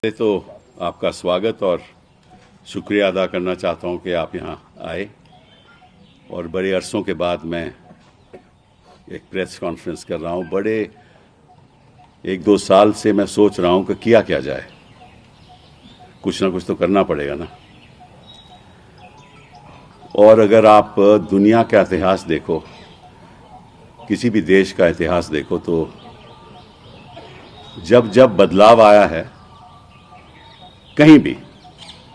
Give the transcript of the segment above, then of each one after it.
पहले तो आपका स्वागत और शुक्रिया अदा करना चाहता हूं कि आप यहां आए और बड़े अरसों के बाद मैं एक प्रेस कॉन्फ्रेंस कर रहा हूं। बड़े 1-2 साल से मैं सोच रहा हूं कि किया क्या जाए, कुछ ना कुछ तो करना पड़ेगा ना। और अगर आप दुनिया का इतिहास देखो, किसी भी देश का इतिहास देखो, तो जब जब बदलाव आया है कहीं भी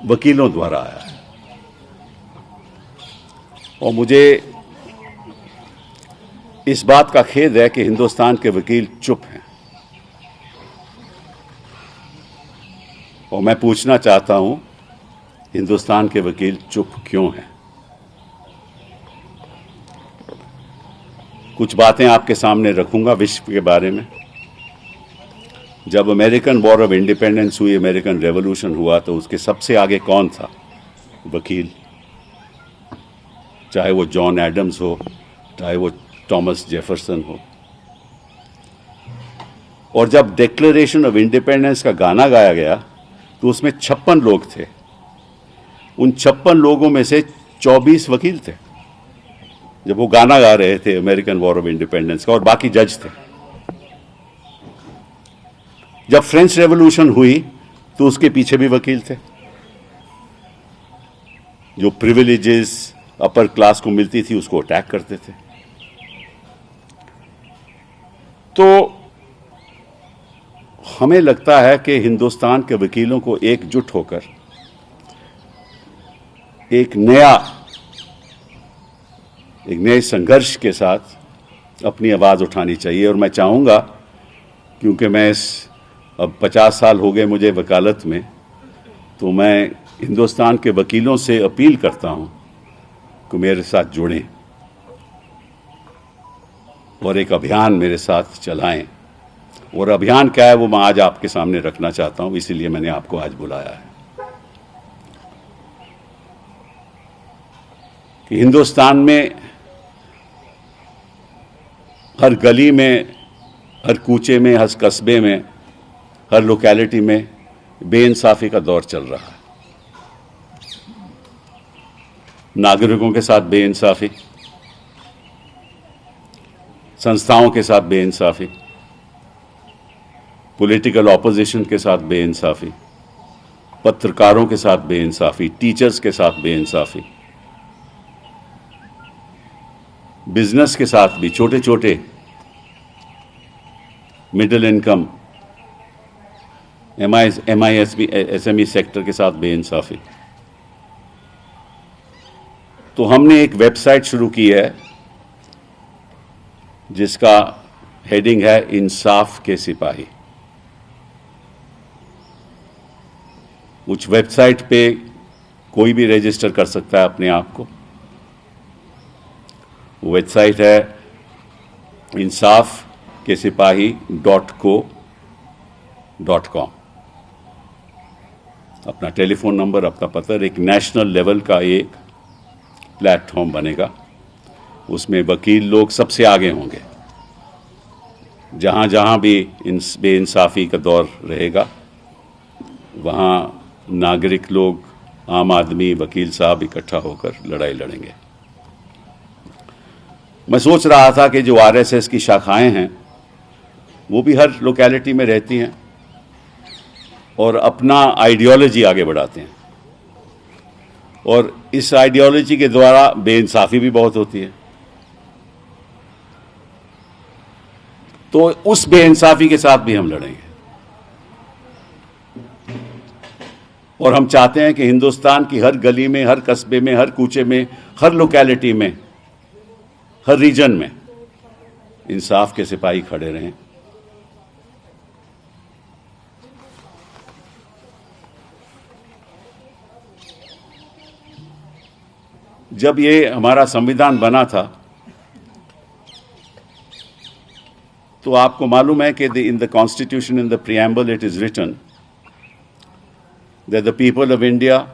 वकीलों द्वारा आया है। और मुझे इस बात का खेद है कि हिंदुस्तान के वकील चुप हैं। और मैं पूछना चाहता हूं, हिंदुस्तान के वकील चुप क्यों हैं? कुछ बातें आपके सामने रखूंगा विश्व के बारे में। जब अमेरिकन वॉर ऑफ इंडिपेंडेंस हुई, अमेरिकन रेवोल्यूशन हुआ, तो उसके सबसे आगे कौन था? वकील। चाहे वो जॉन एडम्स हो, चाहे वो थॉमस जेफरसन हो। और जब डिक्लेरेशन ऑफ इंडिपेंडेंस का गाना गाया गया तो उसमें 56 लोग थे। उन 56 लोगों में से 24 वकील थे जब वो गाना गा रहे थे अमेरिकन वॉर ऑफ इंडिपेंडेंस का, और बाकी जज थे। जब फ्रेंच रेवोल्यूशन हुई तो उसके पीछे भी वकील थे। जो प्रिविलेजेस अपर क्लास को मिलती थी उसको अटैक करते थे। तो हमें लगता है कि हिंदुस्तान के वकीलों को एकजुट होकर एक नए संघर्ष के साथ अपनी आवाज उठानी चाहिए। और मैं चाहूंगा, क्योंकि मैं अब 50 साल हो गए मुझे वकालत में, तो मैं हिंदुस्तान के वकीलों से अपील करता हूं कि मेरे साथ जुड़ें और एक अभियान मेरे साथ चलाएं। और अभियान क्या है वो मैं आज आपके सामने रखना चाहता हूं, इसीलिए मैंने आपको आज बुलाया है। कि हिंदुस्तान में हर गली में, हर कूचे में, हर कस्बे में, हर लोकेलिटी में बेइंसाफी का दौर चल रहा है। नागरिकों के साथ बेइंसाफी, संस्थाओं के साथ बेइंसाफी, पॉलिटिकल ऑपोजिशन के साथ बेइंसाफी, पत्रकारों के साथ बेइंसाफी, टीचर्स के साथ बेइंसाफी, बिजनेस के साथ भी, छोटे छोटे मिडिल इनकम एसएमई सेक्टर के साथ बेइंसाफी। तो हमने एक वेबसाइट शुरू की है जिसका हेडिंग है इंसाफ के सिपाही। उस वेबसाइट पे कोई भी रजिस्टर कर सकता है अपने आप को। वेबसाइट है insafkesipahi.co.com। अपना टेलीफोन नंबर, अपना पता, एक नेशनल लेवल का एक प्लेटफॉर्म बनेगा। उसमें वकील लोग सबसे आगे होंगे। जहाँ जहाँ भी बेइंसाफ़ी का दौर रहेगा वहाँ नागरिक लोग, आम आदमी, वकील साहब इकट्ठा होकर लड़ाई लड़ेंगे। मैं सोच रहा था कि जो आरएसएस की शाखाएं हैं वो भी हर लोकेलिटी में रहती हैं और अपना आइडियोलॉजी आगे बढ़ाते हैं, और इस आइडियोलॉजी के द्वारा बेइंसाफ़ी भी बहुत होती है। तो उस बेइंसाफ़ी के साथ भी हम लड़ेंगे। और हम चाहते हैं कि हिंदुस्तान की हर गली में, हर कस्बे में, हर कूचे में, हर लोकेलिटी में, हर रीजन में इंसाफ के सिपाही खड़े रहें। जब ये हमारा संविधान बना था तो आपको मालूम है कि in the constitution, in the preamble, it is written that the people of India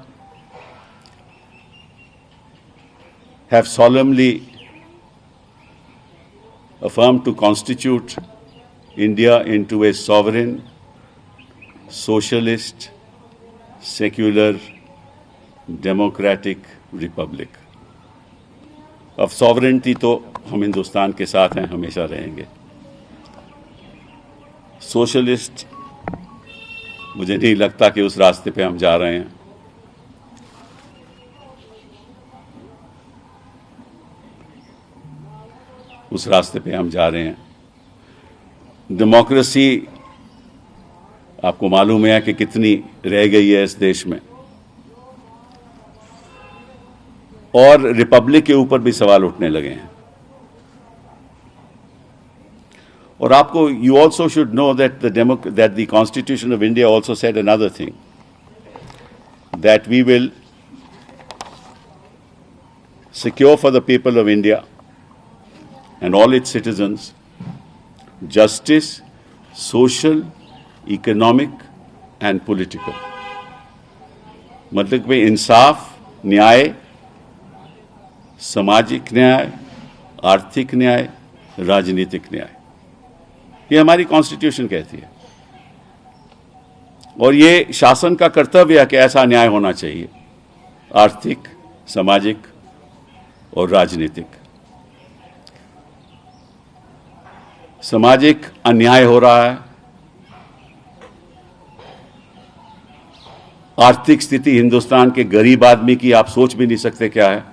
have solemnly affirmed to constitute India into a sovereign, socialist, secular, democratic Republic. अब सॉवरेनिटी तो हम हिंदुस्तान के साथ हैं, हमेशा रहेंगे। सोशलिस्ट, मुझे नहीं लगता कि उस रास्ते पे हम जा रहे हैं। उस रास्ते पे हम जा रहे हैं। डेमोक्रेसी आपको मालूम है कि कितनी रह गई है इस देश में, और रिपब्लिक के ऊपर भी सवाल उठने लगे हैं। और आपको, you also should know that the constitution of India also said another thing, that we will secure for the people of India and all its citizens justice, social, economic and political। मतलब कि इंसाफ, न्याय, सामाजिक न्याय, आर्थिक न्याय, राजनीतिक न्याय, ये हमारी कॉन्स्टिट्यूशन कहती है। और ये शासन का कर्तव्य है कि ऐसा न्याय होना चाहिए, आर्थिक, सामाजिक और राजनीतिक। सामाजिक अन्याय हो रहा है, आर्थिक स्थिति हिंदुस्तान के गरीब आदमी की आप सोच भी नहीं सकते क्या है।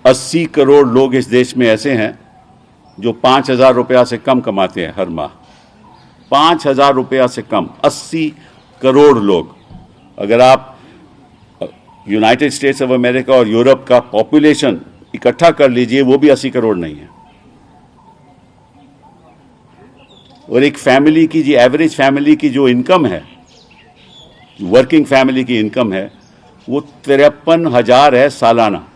80 करोड़ लोग इस देश में ऐसे हैं जो 5,000 रुपया से कम कमाते हैं हर माह। 5,000 रुपया से कम, 80 करोड़ लोग। अगर आप यूनाइटेड स्टेट्स ऑफ अमेरिका और यूरोप का पॉपुलेशन इकट्ठा कर लीजिए, वो भी 80 करोड़ नहीं है। और एक फैमिली की, जी एवरेज फैमिली की जो इनकम है, वर्किंग फैमिली की इनकम है, वो 53,000 है सालाना।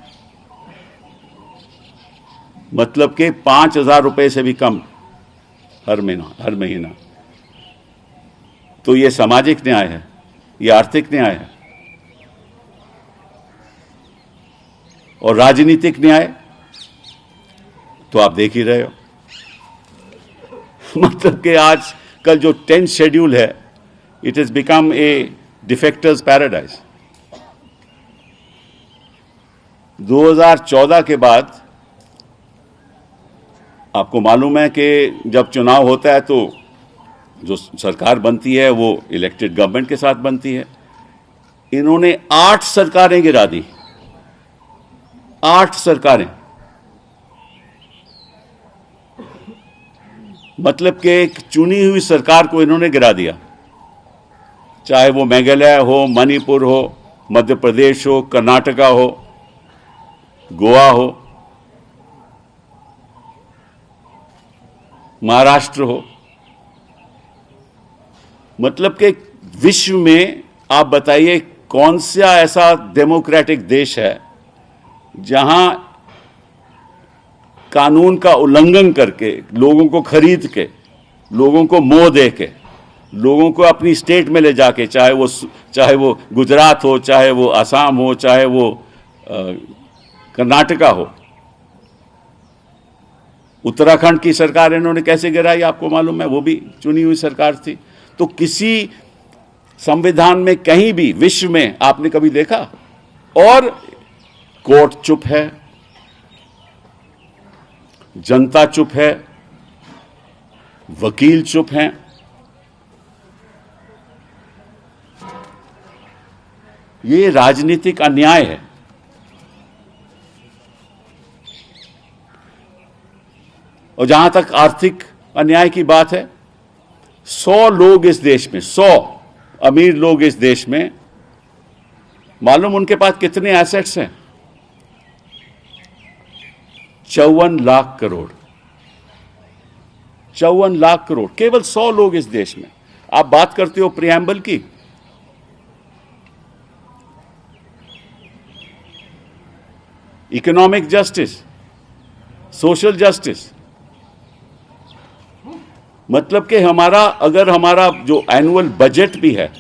मतलब कि 5,000 रुपए से भी कम हर महीना। तो ये सामाजिक न्याय है, ये आर्थिक न्याय है। और राजनीतिक न्याय तो आप देख ही रहे हो। मतलब कि आज कल जो 10th शेड्यूल है, it has become a defectors paradise. 2014 के बाद आपको मालूम है कि जब चुनाव होता है तो जो सरकार बनती है वो इलेक्टेड गवर्नमेंट के साथ बनती है। इन्होंने 8 सरकारें गिरा दी, 8 सरकारें। मतलब कि एक चुनी हुई सरकार को इन्होंने गिरा दिया, चाहे वो मेघालय हो, मणिपुर हो, मध्य प्रदेश हो, कर्नाटका हो, गोवा हो, महाराष्ट्र हो। मतलब कि विश्व में आप बताइए कौन सा ऐसा डेमोक्रेटिक देश है जहां कानून का उल्लंघन करके, लोगों को खरीद के, लोगों को मोह दे के, लोगों को अपनी स्टेट में ले जाके, चाहे वो गुजरात हो, चाहे वो असम हो, चाहे वो कर्नाटका हो। उत्तराखंड की सरकार इन्होंने कैसे गिराई आपको मालूम है, वो भी चुनी हुई सरकार थी। तो किसी संविधान में कहीं भी विश्व में आपने कभी देखा? और कोर्ट चुप है, जनता चुप है, वकील चुप हैं। ये राजनीतिक अन्याय है। और जहां तक आर्थिक अन्याय की बात है, 100 लोग इस देश में, 100 अमीर लोग इस देश में, मालूम उनके पास कितने एसेट्स हैं? 54 लाख करोड़। 54 लाख करोड़, केवल 100 लोग इस देश में। आप बात करते हो प्रियम्बल की, इकोनॉमिक जस्टिस, सोशल जस्टिस। मतलब कि अगर हमारा जो एनुअल बजट भी है,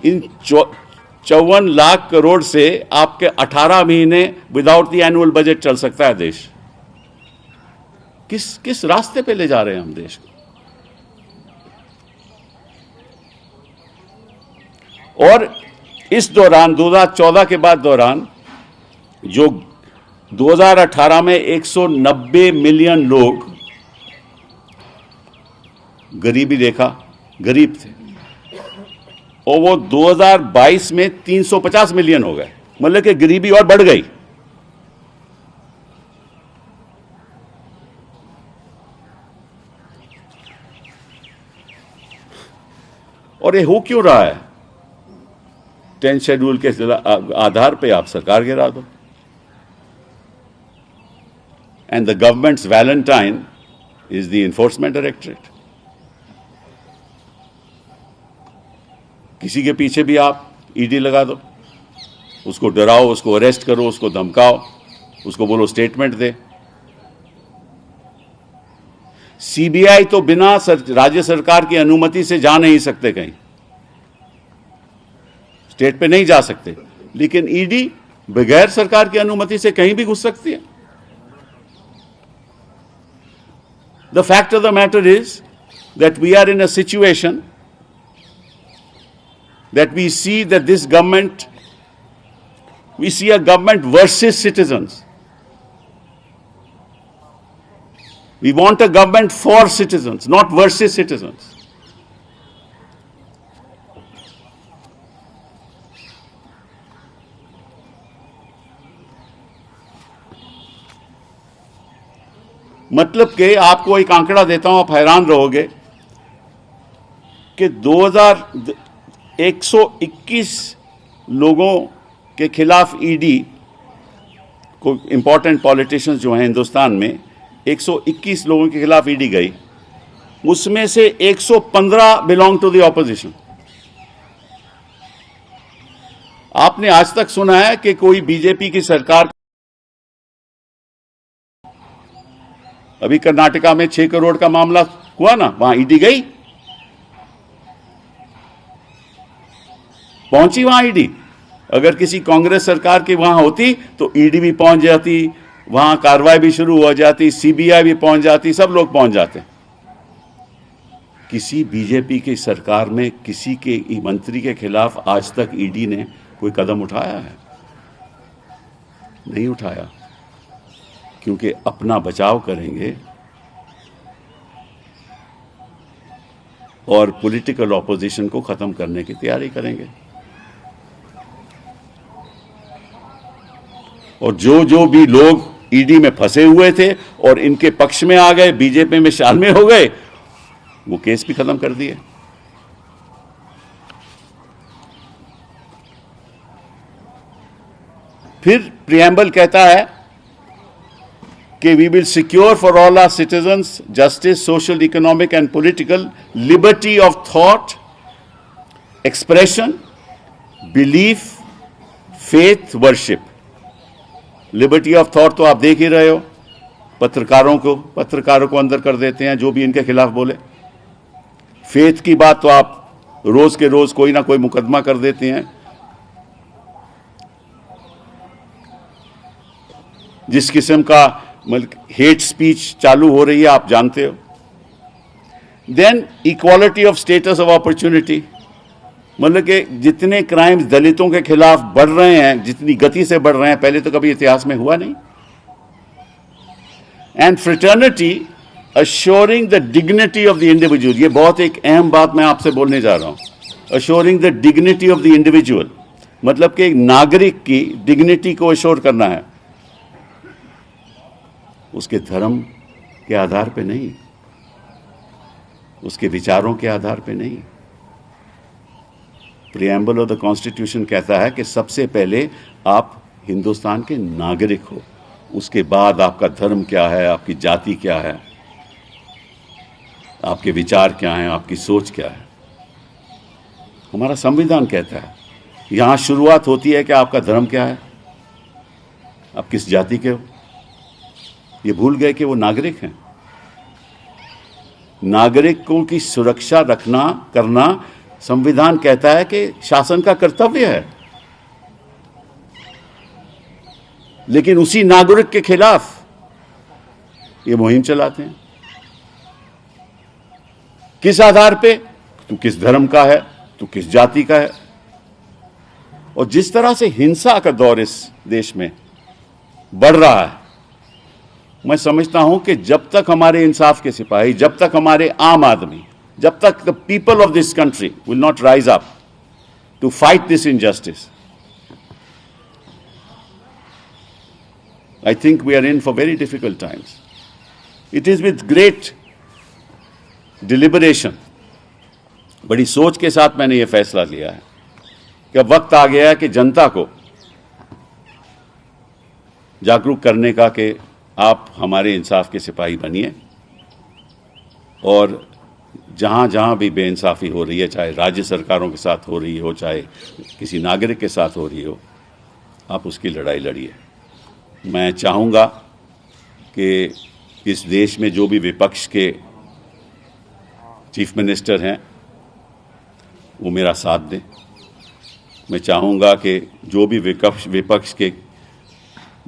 इन 54 लाख करोड़ से आपके 18 महीने विदाउट द एनुअल बजट चल सकता है देश। किस रास्ते पे ले जा रहे हैं हम देश को? और इस दौरान 2014 के बाद दौरान जो 2018 में 190 मिलियन लोग गरीबी रेखा गरीब थे और वो 2022 में 350 मिलियन हो गए, मतलब कि गरीबी और बढ़ गई। और ये हो क्यों रहा है? 10 शेड्यूल के आधार पे आप सरकार गिरा दो। And the governments Valentine is the enforcement directorate. किसी के पीछे भी आप ईडी लगा दो, उसको डराओ, उसको अरेस्ट करो, उसको धमकाओ, उसको बोलो स्टेटमेंट दे। सीबीआई तो बिना राज्य सरकार की अनुमति से जा नहीं सकते, कहीं स्टेट पे नहीं जा सकते, लेकिन ईडी बगैर सरकार की अनुमति से कहीं भी घुस सकती है। The fact of the matter is that we are in a situation that we see that this government, we see a government versus citizens. We want a government for citizens, not versus citizens. मतलब कि आपको एक आंकड़ा देता हूं, आप हैरान रहोगे कि 121 लोगों के खिलाफ ईडी को, इंपॉर्टेंट पॉलिटिशियंस जो हैं हिंदुस्तान में, 121 लोगों के खिलाफ ईडी गई, उसमें से 115 बिलोंग टू द ऑपोजिशन। आपने आज तक सुना है कि कोई बीजेपी की सरकार, अभी कर्नाटका में 6 करोड़ का मामला हुआ ना, वहां ईडी गई, पहुंची वहां ईडी। अगर किसी कांग्रेस सरकार की वहां होती तो ईडी भी पहुंच जाती, वहां कार्रवाई भी शुरू हो जाती, सीबीआई भी पहुंच जाती, सब लोग पहुंच जाते। किसी बीजेपी की सरकार में किसी के मंत्री के खिलाफ आज तक ईडी ने कोई कदम उठाया है? नहीं उठाया, क्योंकि अपना बचाव करेंगे और पॉलिटिकल ऑपोजिशन को खत्म करने की तैयारी करेंगे। और जो भी लोग ईडी में फंसे हुए थे और इनके पक्ष में आ गए, बीजेपी में शामिल हो गए, वो केस भी खत्म कर दिए। फिर प्रियम्बल कहता है कि we will secure for all our citizens justice, social, economic and political liberty of thought, expression, belief, faith, worship. Liberty of thought तो आप देख ही रहे हो, पत्रकारों को अंदर कर देते हैं जो भी इनके खिलाफ बोले। फेथ की बात तो आप रोज के रोज कोई ना कोई मुकदमा कर देते हैं। जिस किस्म का हेट स्पीच चालू हो रही है आप जानते हो। Then equality of status of opportunity, मतलब कि जितने क्राइम्स दलितों के खिलाफ बढ़ रहे हैं, जितनी गति से बढ़ रहे हैं, पहले तो कभी इतिहास में हुआ नहीं। And fraternity assuring the dignity of the individual, ये बहुत एक अहम बात मैं आपसे बोलने जा रहा हूं। Assuring the dignity of the individual, मतलब कि एक नागरिक की डिग्निटी को अश्योर करना है, उसके धर्म के आधार पे नहीं, उसके विचारों के आधार पे नहीं। प्रियम्बल ऑफ द कॉन्स्टिट्यूशन कहता है कि सबसे पहले आप हिंदुस्तान के नागरिक हो, उसके बाद आपका धर्म क्या है, आपकी जाति क्या है, आपके विचार क्या हैं, आपकी सोच क्या है। हमारा संविधान कहता है, यहां शुरुआत होती है कि आपका धर्म क्या है, आप किस जाति के हो। ये भूल गए कि वो नागरिक हैं। नागरिकों की सुरक्षा रखना करना संविधान कहता है कि शासन का कर्तव्य है, लेकिन उसी नागरिक के खिलाफ ये मुहिम चलाते हैं। किस आधार पे? तू किस धर्म का है, तू किस जाति का है, और जिस तरह से हिंसा का दौर इस देश में बढ़ रहा है, मैं समझता हूं कि जब तक हमारे इंसाफ के सिपाही, जब तक हमारे आम आदमी, जब तक the people of this country will not rise up to fight this injustice, I think we are in for very difficult times. It is with great deliberation, बड़ी सोच के साथ मैंने ये फैसला लिया है कि अब वक्त आ गया है कि जनता को जागरूक करने का कि आप हमारे इंसाफ के सिपाही बनिए, और जहाँ जहाँ भी बेइंसाफ़ी हो रही है, चाहे राज्य सरकारों के साथ हो रही हो, चाहे किसी नागरिक के साथ हो रही हो, आप उसकी लड़ाई लड़िए। मैं चाहूँगा कि इस देश में जो भी विपक्ष के चीफ मिनिस्टर हैं वो मेरा साथ दें। मैं चाहूँगा कि जो भी विपक्ष के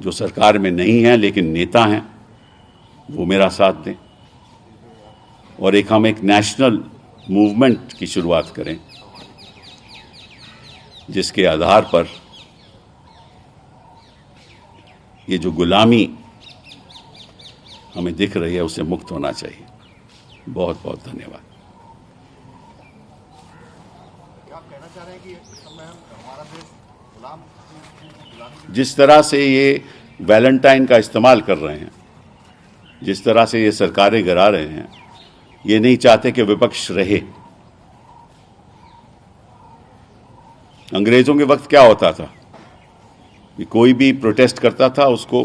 जो सरकार में नहीं हैं लेकिन नेता हैं वो मेरा साथ दें, और हम एक नेशनल मूवमेंट की शुरुआत करें जिसके आधार पर ये जो गुलामी हमें दिख रही है उससे मुक्त होना चाहिए। बहुत बहुत धन्यवाद। क्या आप कहना चाह रहे हैं कि एक समय हमारा देश गुलामी जिस तरह से ये वैलेंटाइन का इस्तेमाल कर रहे हैं, जिस तरह से ये सरकारें गिरा रहे हैं, ये नहीं चाहते कि विपक्ष रहे। अंग्रेजों के वक्त क्या होता था कि कोई भी प्रोटेस्ट करता था उसको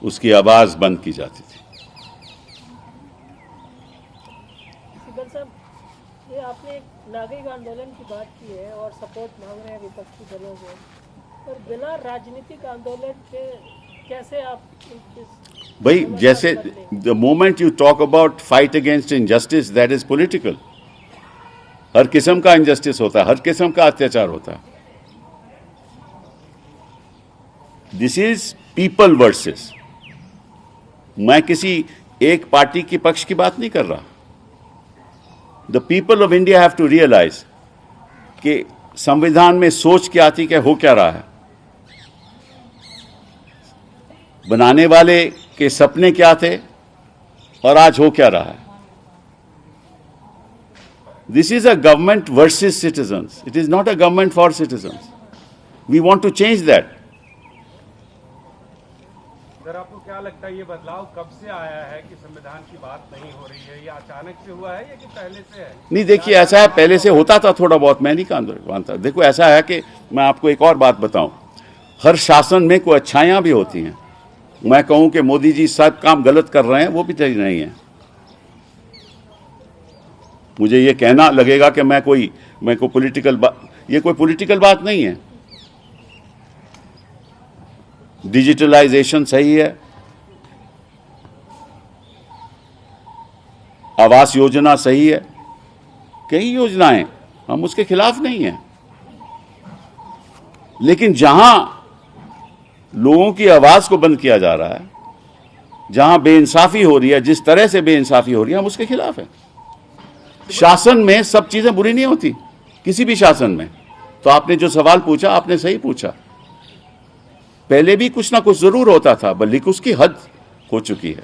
उसकी आवाज बंद की जाती थी। सिब्बल साहब, ये आपने एक नागरिक आंदोलन की बात की है और सपोर्ट मांग रहे हैं विपक्षी दलों से, और बिना राजनीतिक आंदोलन के कैसे आप भाई, जैसे the moment you talk about fight against injustice, that is political. हर किस्म का इनजस्टिस होता है, हर किस्म का अत्याचार होता है। This is people versus. मैं किसी एक पार्टी के पक्ष की बात नहीं कर रहा। The people of India have to realise कि संविधान में सोच क्या थी, क्या हो क्या रहा है, बनाने वाले के सपने क्या थे और आज हो क्या रहा है। This is a government versus citizens, it is not a government for citizens. We want to change that. Sir, आपको क्या लगता है ये बदलाव कब से आया है कि संविधान की बात नहीं हो रही है? ये अचानक से हुआ है या कि पहले से है? नहीं, देखिए ऐसा है, पहले से होता था थोड़ा बहुत, मैं नहीं मानता। देखो ऐसा है कि मैं आपको एक और बात बताऊं, हर शासन में कोई अच्छाइयां भी होती हैं। मैं कहूं कि मोदी जी सब काम गलत कर रहे हैं, वो भी सही नहीं है। मुझे ये कहना लगेगा कि मैं कोई पॉलिटिकल ये कोई पॉलिटिकल बात नहीं है। डिजिटलाइजेशन सही है, आवास योजना सही है, कई योजनाएं, हम उसके खिलाफ नहीं हैं। लेकिन जहां लोगों की आवाज को बंद किया जा रहा है, जहां बेइंसाफी हो रही है, जिस तरह से बेइंसाफी हो रही है, हम उसके खिलाफ हैं। शासन में सब चीजें बुरी नहीं होती, किसी भी शासन में। तो आपने जो सवाल पूछा, आपने सही पूछा। पहले भी कुछ ना कुछ जरूर होता था, बल्कि उसकी हद हो चुकी है।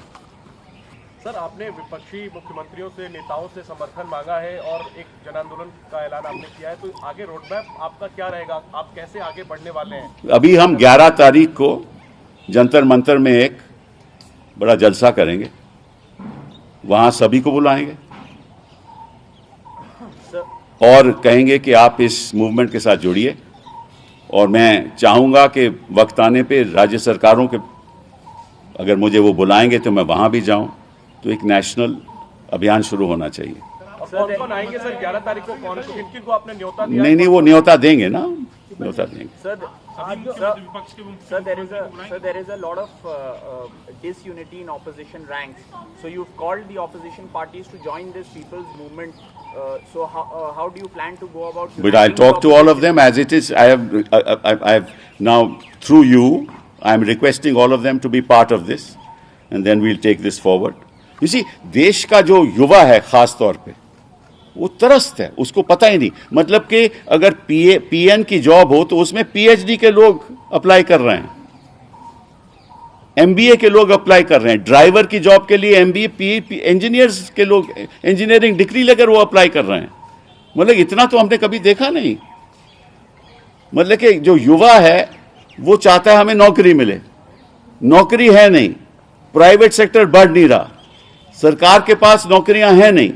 सर, आपने विपक्षी मुख्यमंत्रियों से, नेताओं से समर्थन मांगा है और एक जन आंदोलन का ऐलान आपने किया है, तो आगे रोड मैप आपका क्या रहेगा? आप कैसे आगे बढ़ने वाले हैं? अभी हम 11 तारीख को जंतर मंतर में एक बड़ा जलसा करेंगे, वहां सभी को बुलाएंगे और कहेंगे कि आप इस मूवमेंट के साथ जुड़िए। और मैं चाहूँगा कि वक्त आने पे राज्य सरकारों के अगर मुझे वो बुलाएंगे तो मैं वहाँ भी जाऊँ। तो एक नेशनल अभियान शुरू होना चाहिए। कौन कौन आएंगे सर 11 तारीख को? कौन किन को आपने न्योता दिया? नहीं, वो न्योता देंगे ना, न्योता देंगे। Sir, there is a lot of disunity in opposition ranks. So you've called the opposition parties to join this people's movement. So how do you plan to go about? But I'll talk to all of them as it is. I have now, through you, I'm requesting all of them to be part of this, and then we'll take this forward. You see, देश का जो युवा है खास तौर पे, वो त्रस्त है, उसको पता ही नहीं। मतलब कि अगर पीएन की जॉब हो तो उसमें पीएचडी के लोग अप्लाई कर रहे हैं, एमबीए के लोग अप्लाई कर रहे हैं, ड्राइवर की जॉब के लिए एमबीए इंजीनियर्स के लोग इंजीनियरिंग डिग्री लेकर वो अप्लाई कर रहे हैं। मतलब इतना तो हमने कभी देखा नहीं। मतलब कि जो युवा है वो चाहता है हमें नौकरी मिले, नौकरी है नहीं, प्राइवेट सेक्टर बढ़ नहीं रहा, सरकार के पास नौकरियां हैं नहीं,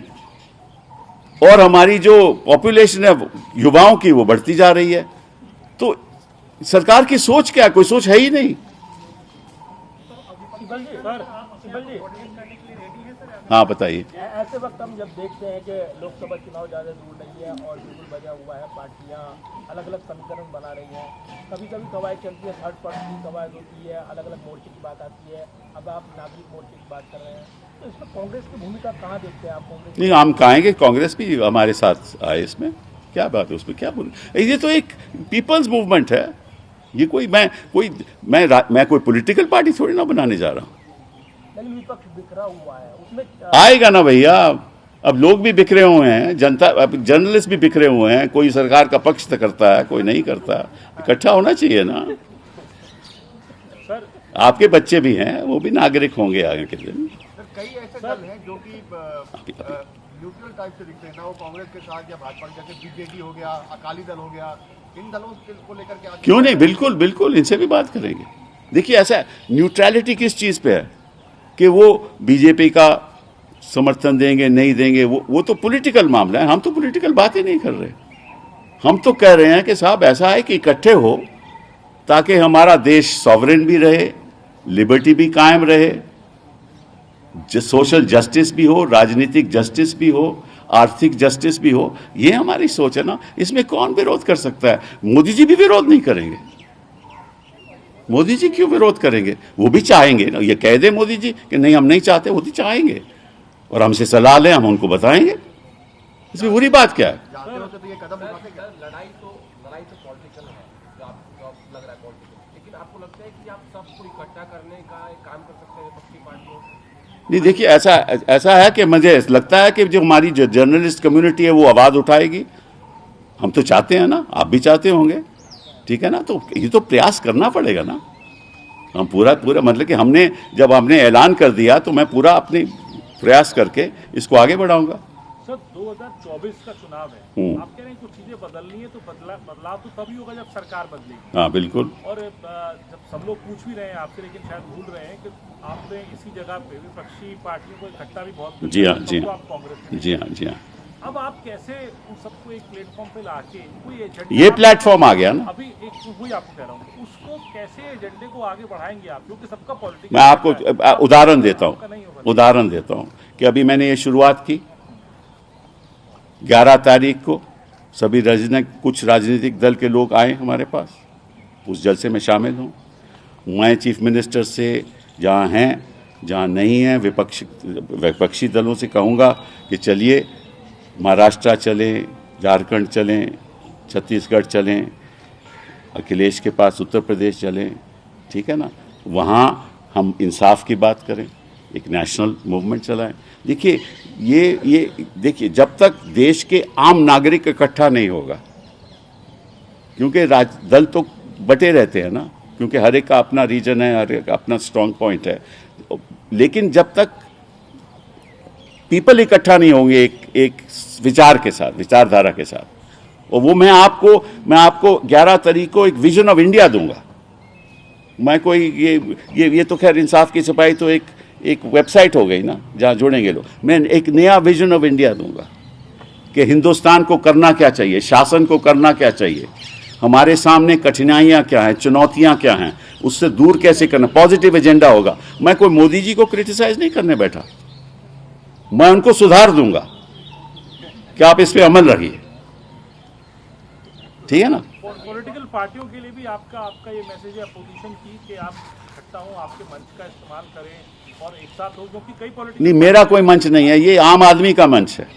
और हमारी जो पॉपुलेशन है युवाओं की वो बढ़ती जा रही है। तो सरकार की सोच क्या है? कोई सोच है ही नहीं। सिब्बल जी, हाँ बताइए। ऐसे वक्त हम जब देखते हैं कि लोकसभा चुनाव ज़्यादा दूर नहीं है और बिल्कुल बजा हुआ है, पार्टियां अलग अलग समीकरण बना रही हैं, कभी कभी कवायद चलती है, थर्ड पार्टी की कवायद होती है, अलग अलग मोर्चे की बात आती है, अब आप नागरिक मोर्चे की बात कर रहे हैं, तो इसमें कांग्रेस की भूमिका कहाँ देखते हैं आप? कांग्रेस नहीं, हम कहेंगे कांग्रेस भी हमारे साथ आए, इसमें क्या बात है, उसमें क्या बोल। ये तो एक पीपल्स मूवमेंट है, ये कोई मैं कोई पॉलिटिकल पार्टी थोड़ी ना बनाने जा रहा हूँ। लेकिन विपक्ष बिखरा हुआ है, उसमें आएगा ना भैया, अब लोग भी बिखरे हुए हैं, जनता, अब जर्नलिस्ट भी बिखरे हुए हैं, कोई सरकार का पक्ष तो करता है, कोई नहीं करता। इकट्ठा होना चाहिए ना। सर आपके बच्चे भी हैं, वो भी नागरिक होंगे आगे के दिन। सर, कई ऐसे दल हैं जो कि न्यूट्रल टाइप से दिखते हैं ना, वो कांग्रेस के साथ या भाजपा के, जैसे बीजेडी हो गया, अकाली दल हो गया, इन दलों को लेकर के क्यों नहीं, बिल्कुल बिल्कुल इनसे भी बात करेंगे। देखिए ऐसा न्यूट्रलिटी किस चीज़ पे है कि वो बीजेपी का समर्थन देंगे नहीं देंगे, वो तो पॉलिटिकल मामला है। हम तो पॉलिटिकल बात ही नहीं कर रहे। हम तो कह रहे हैं कि साहब ऐसा है कि इकट्ठे हो ताकि हमारा देश सॉवरेन भी रहे, लिबर्टी भी कायम रहे, सोशल जस्टिस भी हो, राजनीतिक जस्टिस भी हो, आर्थिक जस्टिस भी हो। ये हमारी सोच है ना, इसमें कौन विरोध कर सकता है? मोदी जी भी विरोध नहीं करेंगे। मोदी जी क्यों विरोध करेंगे? वो भी चाहेंगे ना, ये कह दे मोदी जी कि नहीं हम नहीं चाहते, वो भी चाहेंगे और हमसे सलाह लें, हम उनको बताएंगे। इसमें बुरी बात क्या है? जाते होते तो ये कदम उठाते क्या? लड़ाई तो पॉलिटिकल है, जो आपको लग रहा है पॉलिटिकल, लेकिन आपको लगता है कि आप सबको इकट्ठा करने का एक काम कर सकते हैं विपक्षी पार्टियों? नहीं, देखिए ऐसा है कि मुझे लगता है कि जो हमारी जो जर्नलिस्ट कम्युनिटी है वो आवाज़ उठाएगी। हम तो चाहते हैं ना, आप भी चाहते होंगे, ठीक है ना? तो ये तो प्रयास करना पड़ेगा ना। हम पूरा मतलब कि हमने ऐलान कर दिया तो मैं पूरा अपने प्रयास करके इसको आगे बढ़ाऊंगा। सर 2024 का चुनाव है, आप कह रहे हैं कुछ चीजें बदलनी है, तो बदलाव तो तभी होगा जब सरकार बदलेगी। हाँ बिल्कुल। और जब सब लोग पूछ भी रहे हैं आपसे, लेकिन शायद भूल रहे हैं कि आपने इसी जगह पे विपक्षी पार्टियों को इकट्ठा भी बहुत जी हाँ, जी तो हाँ, आप कांग्रेस जी हाँ, जी हाँ। अब आप कैसे उन सबको एक प्लेटफॉर्म पे लाके कोई एजेंडा, ये प्लेटफॉर्म आ गया ना। अभी एक वही आपको कह रहा हूँ, उसको कैसे एजेंडे को आगे बढ़ाएंगे आप, क्योंकि सबका पॉलिटिक्स। मैं आपको उदाहरण देता हूँ कि अभी मैंने ये शुरुआत की 11 तारीख को, सभी कुछ राजनीतिक दल के लोग आए हमारे पास, उस जलसे में शामिल हूँ। मैं चीफ मिनिस्टर से जहाँ हैं जहाँ नहीं हैं विपक्षी दलों से कहूँगा कि चलिए महाराष्ट्र चलें, झारखंड चलें, छत्तीसगढ़ चलें, अखिलेश के पास उत्तर प्रदेश चलें, ठीक है ना? वहाँ हम इंसाफ की बात करें, एक नेशनल मूवमेंट चलाएं। देखिए ये देखिए, जब तक देश के आम नागरिक इकट्ठा नहीं होगा, क्योंकि दल तो बटे रहते हैं ना, क्योंकि हर एक का अपना रीजन है, हर एक का अपना स्ट्रॉन्ग पॉइंट है, लेकिन जब तक पीपल इकट्ठा नहीं होंगे एक विचार के साथ, विचारधारा के साथ, और वो मैं आपको 11 तारीख को एक विजन ऑफ इंडिया दूंगा। मैं कोई ये तो खैर इंसाफ की सिपाही तो एक वेबसाइट हो गई ना जहाँ जुड़ेंगे लोग। मैं एक नया विजन ऑफ इंडिया दूंगा कि हिंदुस्तान को करना क्या चाहिए, शासन को करना क्या चाहिए, हमारे सामने कठिनाइयाँ क्या हैं, चुनौतियाँ क्या हैं, उससे दूर कैसे करना, पॉजिटिव एजेंडा होगा। मैं कोई मोदी जी को क्रिटिसाइज नहीं करने बैठा, मैं उनको सुधार दूंगा कि आप इस पे अमल रखिए, ठीक है ना? पॉलिटिकल पार्टियों के लिए भी आपका ये मैसेज है अपोजिशन की कि आप इकट्ठा हो, आपके मंच का इस्तेमाल करें और एक साथ हो, क्योंकि कई पॉलिटिकल। नहीं, मेरा कोई मंच नहीं है, ये आम आदमी का मंच है,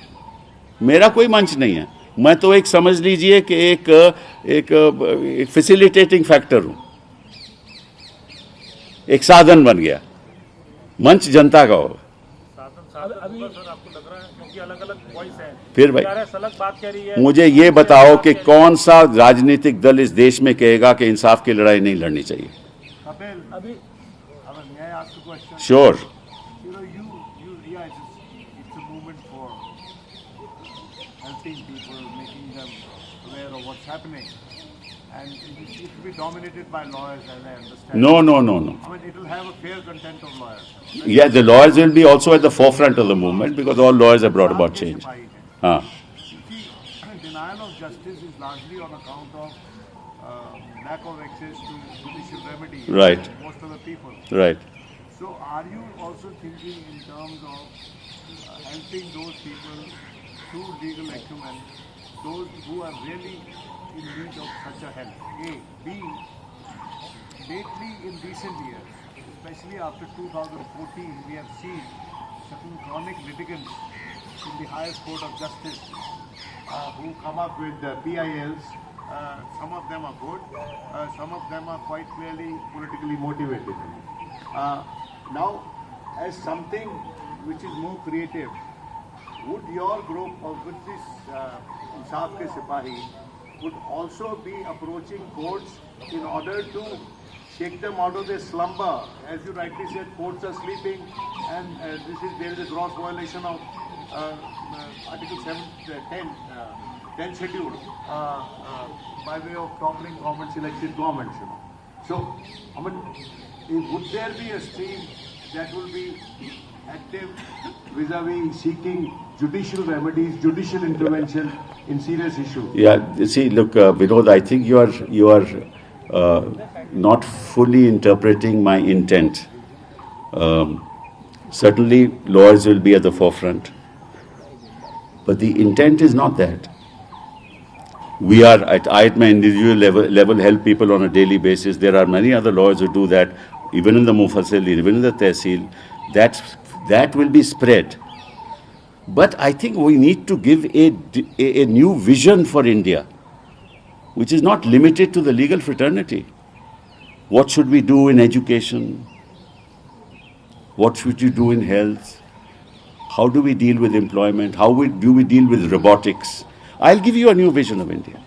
मेरा कोई मंच नहीं है। मैं तो एक समझ लीजिए कि एक फैसिलिटेटिंग फैक्टर हूँ, एक साधन बन गया। मंच जनता का होगा। साधन सर आपको लग रहा है, क्योंकि अलग अलग वॉइस है, फिर भाई आरएस अलग बात कह रही है, मुझे ये बताओ कि कौन सा राजनीतिक दल इस देश में कहेगा कि इंसाफ की लड़ाई नहीं लड़नी चाहिए? Kapil, अभी may I ask a question? Sure. Yeah, it's a movement for helping people, making them aware of what's happening, and it will be dominated by lawyers, as I understand. No. I mean, it will have a fair content of lawyers. Yeah, the lawyers will be also at the forefront of the movement because all lawyers have brought about change. हाँ. See, denial of justice is largely on account of lack of access to judicial remedy. Right. For most of the people. Right. So, are you also thinking in terms of helping those people through legal acumen, those who are really in need of such a help? A. B. Lately, in recent years, especially after 2014, we have seen certain chronic litigants in the highest court of justice who come up with PILs. Some of them are good, some of them are quite clearly politically motivated. Now, as something which is more creative, would your group or would this Insaf Ke Sipahi would also be approaching courts in order to take them out of their slumber? As you rightly said, courts are sleeping, and there is a gross violation of Article 10 schedule by way of toppling governments, elected governments. So, I mean, would there be a stream that will be active vis-a-vis seeking judicial remedies, judicial intervention in serious issues? Yeah. See, look, Vinod, I think you are not fully interpreting my intent. Certainly, lawyers will be at the forefront, but the intent is not that. We are at my individual level help people on a daily basis. There are many other lawyers who do that, even in the Mufassil, even in the Tehsil. That will be spread. But I think we need to give a new vision for India, which is not limited to the legal fraternity. What should we do in education? What should you do in health? How do we deal with employment? How do we deal with robotics? I'll give you a new vision of India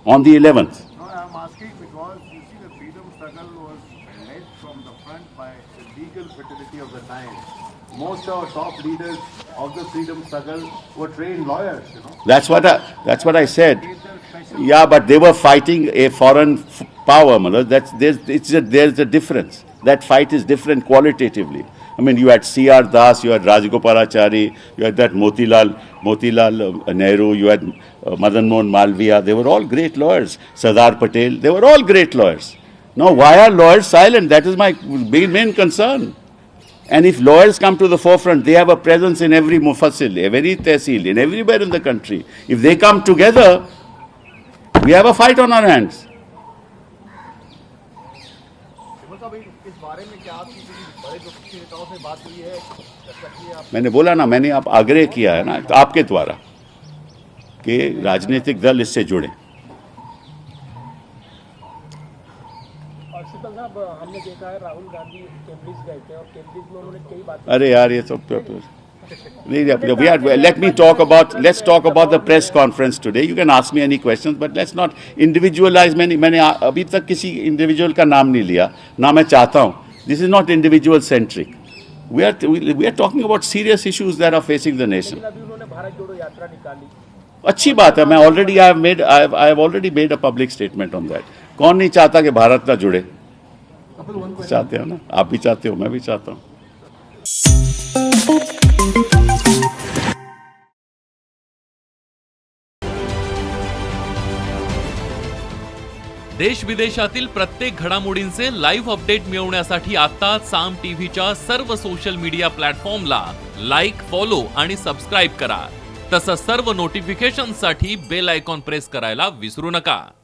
on the 11th. No, I'm asking because you see the freedom struggle was led from the front by the legal fraternity of the time. Most of our top leaders of the freedom struggle were trained lawyers, That's what I said. Gave them special Yeah, but they were fighting a foreign power, Malad. There's a difference. That fight is different qualitatively. I mean, you had C.R. Das, you had Rajagopalachari, you had that Motilal Nehru, you had Madan Mohan Malviya. They were all great lawyers. Sardar Patel, they were all great lawyers. Now, why are lawyers silent? That is my main concern. And if lawyers come to the forefront, they have a presence in every Mufassil, every Tehsil, in everywhere in the country. If they come together, we have a fight on our hands. Shivam साहब, इस बारे में क्या आपकी किसी बड़े विपक्षी नेताओं से बात हुई है, चर्चा की है आप? मैंने बोला ना, मैंने आप आग्रह किया है ना आपके द्वारा कि राजनीतिक दल इससे जुड़े। और शीतल साहब, हमने देखा है राहुल गांधी कैम्ब्रिज गए थे और कैम्ब्रिज में उन्होंने कई बातें अरे यार, ये तो let's talk about the press conference today. You can ask me any questions, but let's not individualize. मैंने अभी तक किसी individual का नाम नहीं लिया, ना मैं चाहता हूँ. This is not individual centric. We are talking about serious issues that are facing the nation. अभी उन्होंने भारत जोड़ो यात्रा निकाली। अच्छी बात है. मैं already I have already made a public statement on that. कौन नहीं चाहता कि भारत ना जुड़े? चाहते हो ना, आप भी चाहते हो, मैं भी चाहता हूँ. देश विदेशातील प्रत्येक घडामोडींचे लाईव्ह अपडेट मिळवण्यासाठी आता साम टीव्हीच्या सर्व सोशल मीडिया प्लॅटफॉर्मला लाईक, फॉलो आणि सबस्क्राईब करा. तसंच सर्व नोटिफिकेशनसाठी बेल आयकॉन प्रेस करायला विसरू नका.